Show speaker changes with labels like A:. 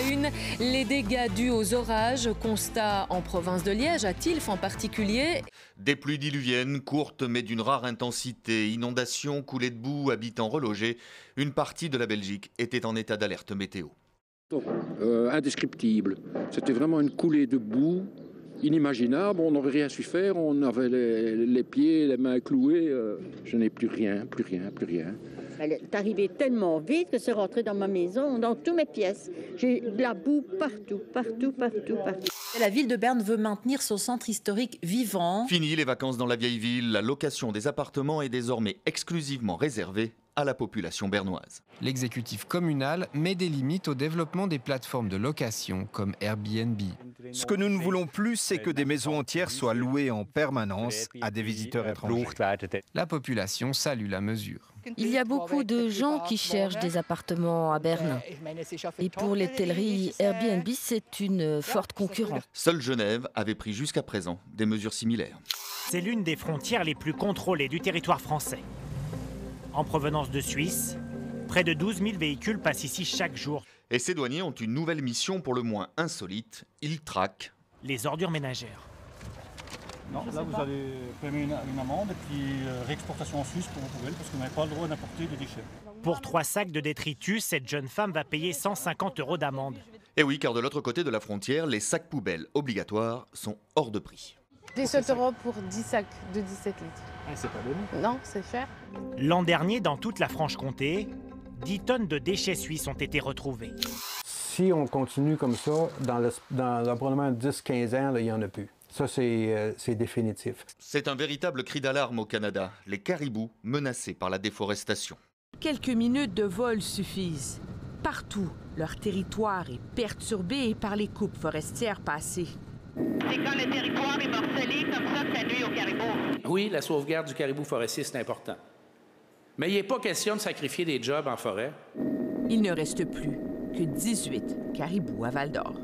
A: la une, les dégâts dus aux orages. Constat en province de Liège, à Tilf en particulier.
B: Des pluies diluviennes, courtes mais d'une rare intensité. Inondations, coulées de boue, habitants relogés. Une partie de la Belgique était en état d'alerte météo.
C: Indescriptible. C'était vraiment une coulée de boue inimaginable. On n'aurait rien su faire. On avait les pieds, les mains clouées. Je n'ai plus rien.
D: Elle est arrivée tellement vite que c'est rentré dans ma maison, dans toutes mes pièces. J'ai de la boue partout.
E: La ville de Berne veut maintenir son centre historique vivant.
B: Fini les vacances dans la vieille ville. La location des appartements est désormais exclusivement réservée à la population bernoise.
F: L'exécutif communal met des limites au développement des plateformes de location comme Airbnb.
G: Ce que nous ne voulons plus, c'est que des maisons entières soient louées en permanence à des visiteurs étrangers.
F: La population salue la mesure.
H: Il y a beaucoup de gens qui cherchent des appartements à Berne. Et pour les hôtelleries, Airbnb, c'est une forte concurrence.
B: Seule Genève avait pris jusqu'à présent des mesures similaires.
I: C'est l'une des frontières les plus contrôlées du territoire français. En provenance de Suisse, près de 12 000 véhicules passent ici chaque jour.
B: Et ces douaniers ont une nouvelle mission pour le moins insolite. Ils traquent
I: les ordures ménagères.
J: Non, là vous allez payer une amende et puis réexportation en Suisse pour vos poubelles parce que vous n'avez pas le droit d'importer des déchets.
I: Pour 3 sacs de détritus, cette jeune femme va payer 150 € d'amende.
B: Et oui, car de l'autre côté de la frontière, les sacs poubelles obligatoires sont hors de prix.
K: 17 € pour 10 sacs de 17 litres.
J: Ah, c'est pas donné.
K: Non, c'est cher.
I: L'an dernier, dans toute la Franche-Comté, 10 tonnes de déchets suisses ont été retrouvées.
L: Si on continue comme ça, dans probablement 10-15 ans, là, il n'y en a plus. Ça, c'est définitif.
B: C'est un véritable cri d'alarme au Canada. Les caribous menacés par la déforestation.
M: Quelques minutes de vol suffisent. Partout, leur territoire est perturbé par les coupes forestières passées.
N: C'est quand le territoire est morcelé comme ça que ça nuit au caribou.
O: Oui, la sauvegarde du caribou forestier, c'est important. Mais il n'est pas question de sacrifier des jobs en forêt.
M: Il ne reste plus que 18 caribous à Val-d'Or.